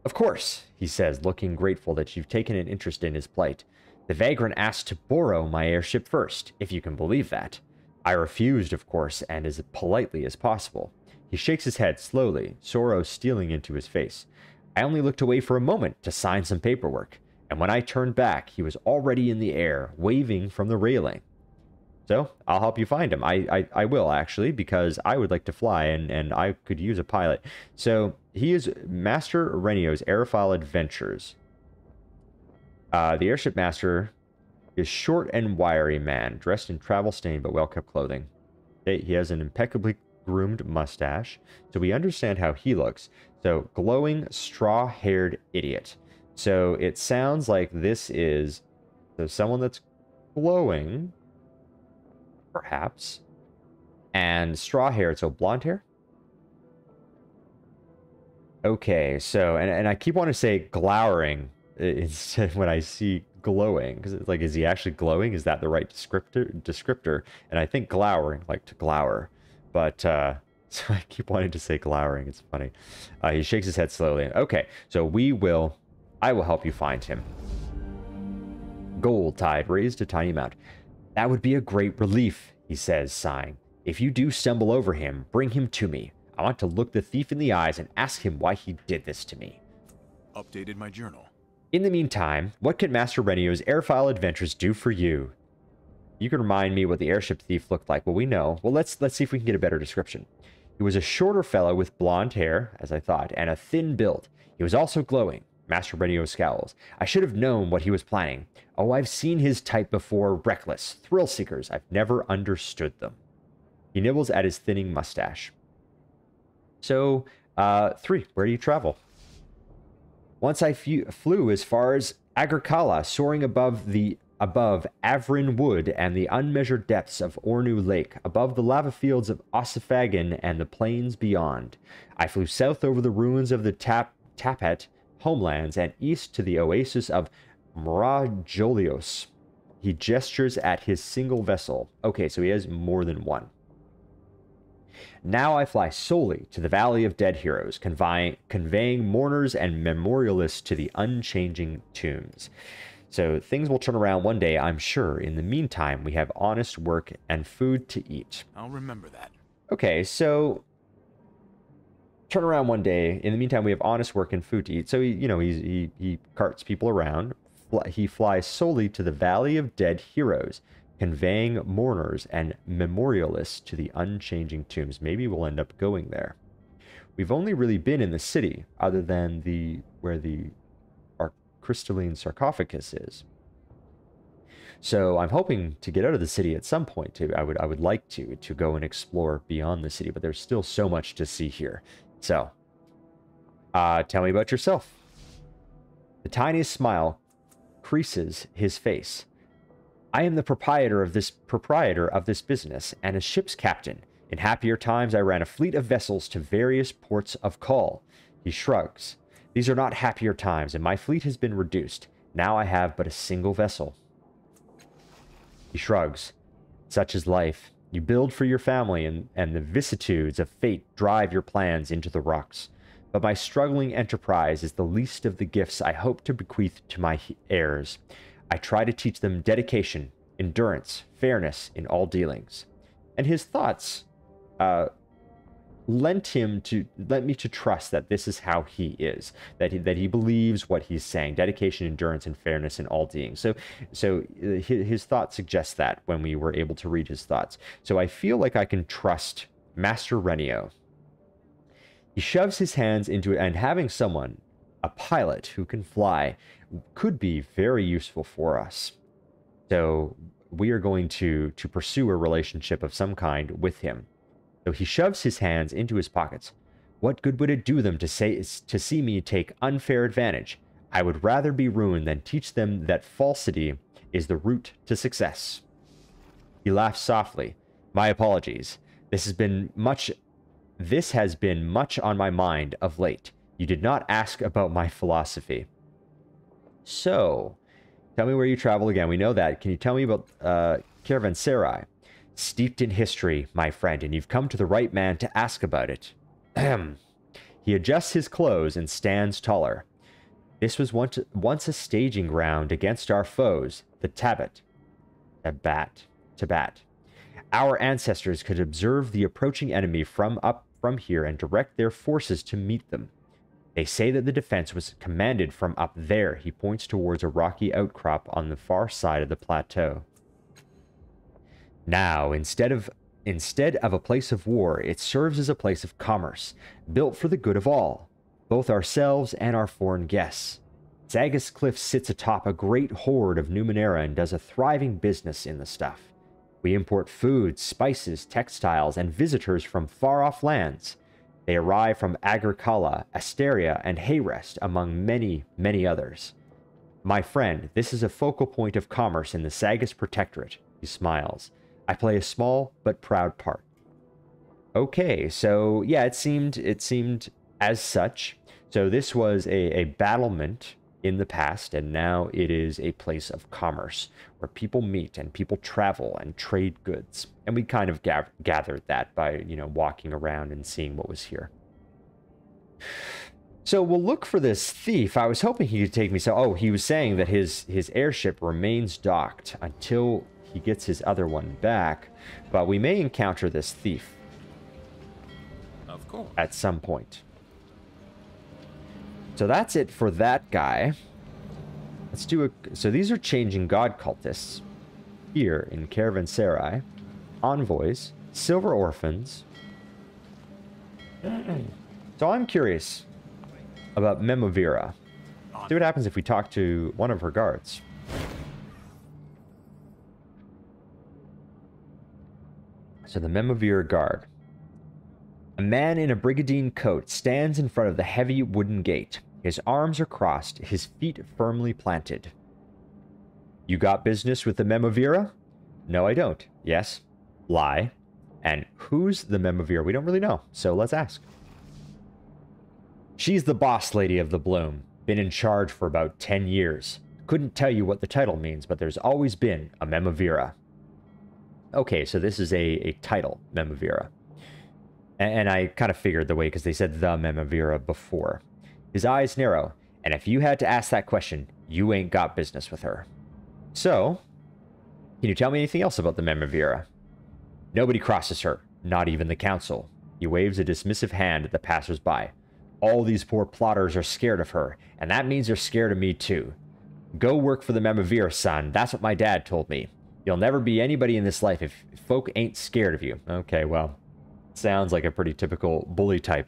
Of course, he says, looking grateful that you've taken an interest in his plight. The vagrant asked to borrow my airship first, if you can believe that. I refused, of course, and as politely as possible. He shakes his head slowly, sorrow stealing into his face. I only looked away for a moment to sign some paperwork, and when I turned back, he was already in the air, waving from the railing. So, I'll help you find him. I will, actually, because I would like to fly, and I could use a pilot. So, he is Master Renio's aerophile adventures. The airship master is short and wiry man, dressed in travel-stained but well-kept clothing. He has an impeccably groomed mustache, so we understand how he looks. So, glowing, straw-haired idiot. So, it sounds like this is someone that's glowing, perhaps, and straw-haired, so blonde hair? Okay, so, and I keep wanting to say glowering instead when I see glowing, because it's like, is he actually glowing? Is that the right descriptor? And I think glowering, like to glower, but so I keep wanting to say glowering. It's funny. He shakes his head slowly. Okay, so I will help you find him. Gold tide raised a tiny amount. That would be a great relief, he says, sighing. If you do stumble over him, bring him to me. I want to look the thief in the eyes and ask him why he did this to me. Updated my journal. In the meantime, what could Master Renio's airfile adventures do for you? You can remind me what the airship thief looked like. Well, we know. Well, let's see if we can get a better description. He was a shorter fellow with blonde hair, as I thought, and a thin build. He was also glowing. Master Renio scowls. I should have known what he was planning. Oh, I've seen his type before. Reckless. Thrill seekers. I've never understood them. He nibbles at his thinning mustache. So, 3. Where do you travel? Once I flew as far as Agricala, soaring above Avrin Wood and the unmeasured depths of Ornu Lake, above the lava fields of Ossifagan and the plains beyond. I flew south over the ruins of the Tapet homelands and east to the oasis of Mrajolios. He gestures at his single vessel. Okay, so he has more than one. Now I fly solely to the Valley of Dead Heroes, conveying mourners and memorialists to the unchanging tombs. So things will turn around one day, I'm sure. In the meantime, we have honest work and food to eat. I'll remember that. Okay, so turn around one day. In the meantime, we have honest work and food to eat. So he carts people around. He flies solely to the Valley of Dead Heroes, conveying mourners and memorialists to the unchanging tombs. Maybe we'll end up going there. We've only really been in the city, other than where the crystalline sarcophagus is. So I'm hoping to get out of the city at some point. I would like to go and explore beyond the city, but there's still so much to see here. So, tell me about yourself. The tiniest smile creases his face. I am the proprietor of this business and a ship's captain. In happier times, I ran a fleet of vessels to various ports of call. He shrugs. These are not happier times, and my fleet has been reduced. Now I have but a single vessel. He shrugs. Such is life. You build for your family, and the vicissitudes of fate drive your plans into the rocks. But my struggling enterprise is the least of the gifts I hope to bequeath to my heirs. I try to teach them dedication, endurance, fairness in all dealings. And his thoughts lent me to trust that this is how he is, that he believes what he's saying: dedication, endurance, and fairness in all dealings. So his thoughts suggest that when we were able to read his thoughts. So I feel like I can trust Master Renio. He shoves his hands into it, and having someone, a pilot who can fly, could be very useful for us. So we are going to pursue a relationship of some kind with him. So he shoves his hands into his pockets. What good would it do them to see me take unfair advantage? I would rather be ruined than teach them that falsity is the route to success. He laughs softly. My apologies. This has been much on my mind of late. You did not ask about my philosophy. So, tell me where you travel again. We know that. Can you tell me about Caravanserai? Steeped in history, my friend, and you've come to the right man to ask about it. Ahem. He adjusts his clothes and stands taller. This was once a staging ground against our foes, the Tabat. Our ancestors could observe the approaching enemy from here and direct their forces to meet them. They say that the defense was commanded from up there. He points towards a rocky outcrop on the far side of the plateau. Now, instead of a place of war, it serves as a place of commerce, built for the good of all, both ourselves and our foreign guests. Zagus Cliff sits atop a great hoard of Numenera and does a thriving business in the stuff. We import food, spices, textiles, and visitors from far-off lands. They arrive from Agricala, Asteria, and Hayrest, among many, many others. My friend, this is a focal point of commerce in the Zagus Protectorate. He smiles. I play a small but proud part. Okay, so yeah, it seemed as such. So this was a battlement in the past, and now it is a place of commerce where people meet and people travel and trade goods. And we kind of gathered that by, walking around and seeing what was here. So we'll look for this thief. I was hoping he could take me. So, oh, he was saying that his airship remains docked until he gets his other one back. But we may encounter this thief. Of course. At some point. So that's it for that guy. Let's do a... So these are changing god cultists. Here in Caravanserai. Envoys. Silver orphans. So I'm curious about Memovira. See what happens if we talk to one of her guards. So the Memovira guard. A man in a brigandine coat stands in front of the heavy wooden gate. His arms are crossed, his feet firmly planted. You got business with the Memovira? No, I don't. Yes. Lie. And who's the Memovira? We don't really know, so let's ask. She's the boss lady of the Bloom. Been in charge for about 10 years. Couldn't tell you what the title means, but there's always been a Memovira. Okay, so this is a title, Memovira. And I kind of figured the way, because they said the Memovira before. His eyes narrow, and if you had to ask that question, you ain't got business with her. So, can you tell me anything else about the Memovira? Nobody crosses her, not even the council. He waves a dismissive hand at the passers-by. All these poor plotters are scared of her, and that means they're scared of me too. Go work for the Memovira, son. That's what my dad told me. You'll never be anybody in this life if folk ain't scared of you. Okay, well, sounds like a pretty typical bully type.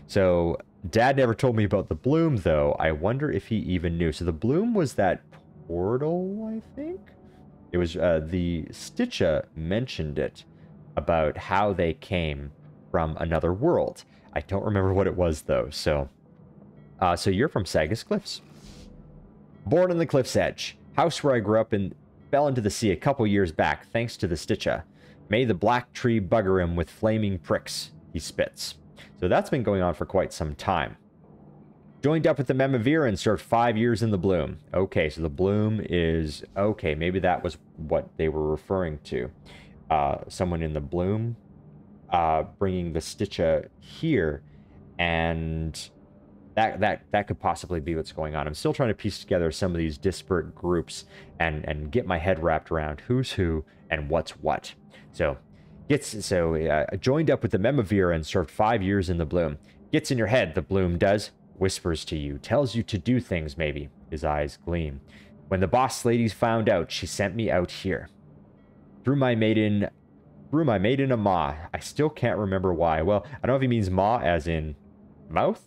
So, Dad never told me about the Bloom, though. I wonder if he even knew. So the Bloom was that portal, I think? It was, the Sticha mentioned it about how they came from another world. I don't remember what it was, though, so... so you're from Sagas Cliffs. Born on the cliff's edge. House where I grew up and fell into the sea a couple years back, thanks to the Sticha. May the black tree bugger him with flaming pricks, he spits. So that's been going on for quite some time. Joined up with the Memovira and served 5 years in the Bloom. Okay, so the Bloom is... Okay, maybe that was what they were referring to. Someone in the Bloom bringing the Sticha here, and that could possibly be what's going on. I'm still trying to piece together some of these disparate groups and get my head wrapped around who's who and what's what. So, joined up with the Memovira and served 5 years in the Bloom. Gets in your head, the Bloom does. Whispers to you, tells you to do things, maybe. His eyes gleam. When the boss ladies found out, she sent me out here. Threw my mate in a maw. I still can't remember why. Well, I don't know if he means maw as in mouth,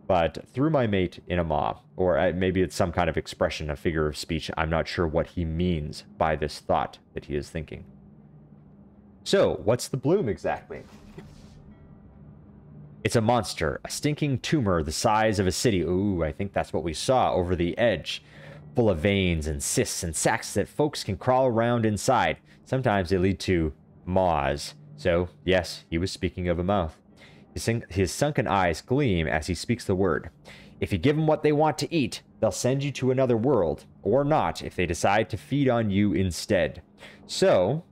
but threw my mate in a maw. Or maybe it's some kind of expression, a figure of speech. I'm not sure what he means by this thought that he is thinking. So, what's the Bloom exactly? It's a monster, a stinking tumor the size of a city. Ooh, I think that's what we saw over the edge. Full of veins and cysts and sacs that folks can crawl around inside. Sometimes they lead to maws. So, yes, he was speaking of a mouth. His sunken eyes gleam as he speaks the word. If you give them what they want to eat, they'll send you to another world. Or not, if they decide to feed on you instead. So,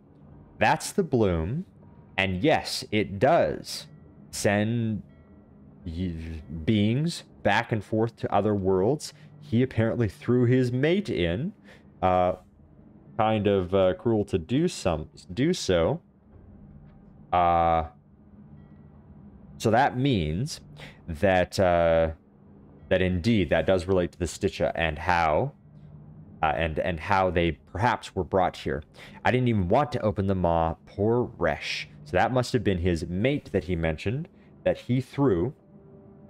that's the Bloom. And yes, it does send beings back and forth to other worlds. He apparently threw his mate in. Kind of cruel to do so. So that means that that indeed that does relate to the Sticha and how and how they perhaps were brought here. I didn't even want to open the maw. Poor Resh. So that must have been his mate that he mentioned, that he threw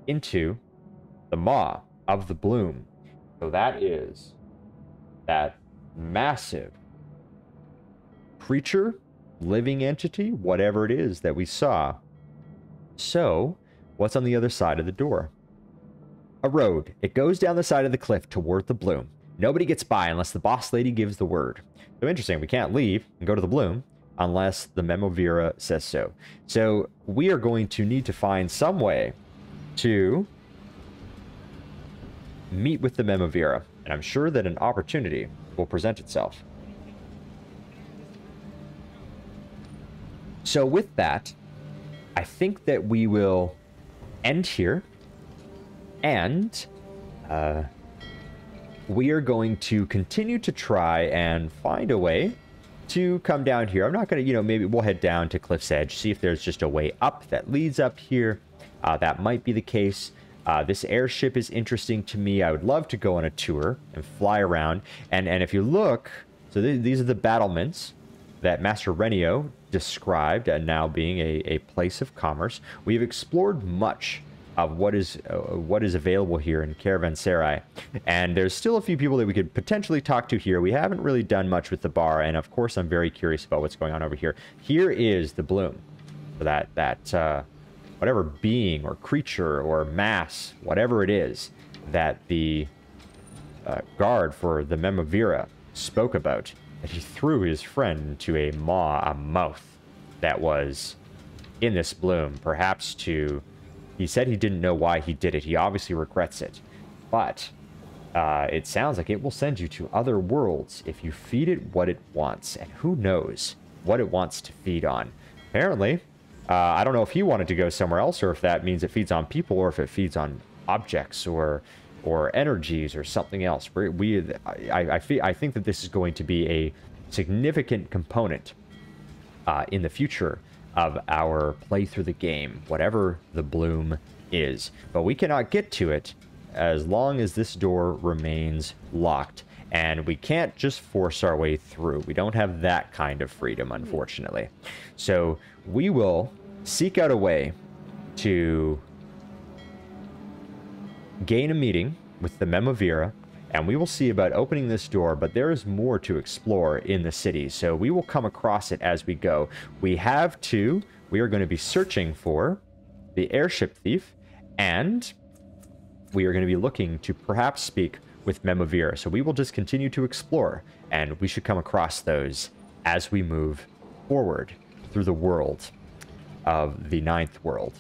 into the maw of the Bloom. So that is that massive creature, living entity, whatever it is that we saw. So, what's on the other side of the door? A road. It goes down the side of the cliff toward the Bloom. Nobody gets by unless the boss lady gives the word. So interesting, we can't leave and go to the Bloom unless the Memovira says so. So we are going to need to find some way to meet with the Memovira, and I'm sure that an opportunity will present itself. So with that, I think that we will end here. And we are going to continue to try and find a way to come down here. I'm not going to, maybe we'll head down to Cliff's Edge, see if there's just a way up that leads up here. That might be the case. This airship is interesting to me. I would love to go on a tour and fly around. And if you look, so these are the battlements that Master Renio described as now being a place of commerce. We've explored much of what is available here in Caravanserai, and there's still a few people that we could potentially talk to here. We haven't really done much with the bar, and of course I'm very curious about what's going on over here. Here is the bloom for that whatever being or creature or mass, whatever it is, that the guard for the Memavira spoke about, that he threw his friend into a mouth that was in this bloom, perhaps to... He said he didn't know why he did it. He obviously regrets it. But it sounds like it will send you to other worlds if you feed it what it wants. And who knows what it wants to feed on. Apparently, I don't know if he wanted to go somewhere else, or if that means it feeds on people, or if it feeds on objects or energies or something else. I think that this is going to be a significant component in the future of our play through the game, whatever the bloom is. But we cannot get to it as long as this door remains locked. And we can't just force our way through. We don't have that kind of freedom, unfortunately. So we will seek out a way to gain a meeting with the Memavira, and we will see about opening this door, but there is more to explore in the city, so we will come across it as we go. We are going to be searching for the airship thief, and we are going to be looking to perhaps speak with Memavira, so we will just continue to explore, and we should come across those as we move forward through the world of the ninth world.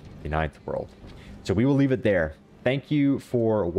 So we will leave it there. Thank you for watching.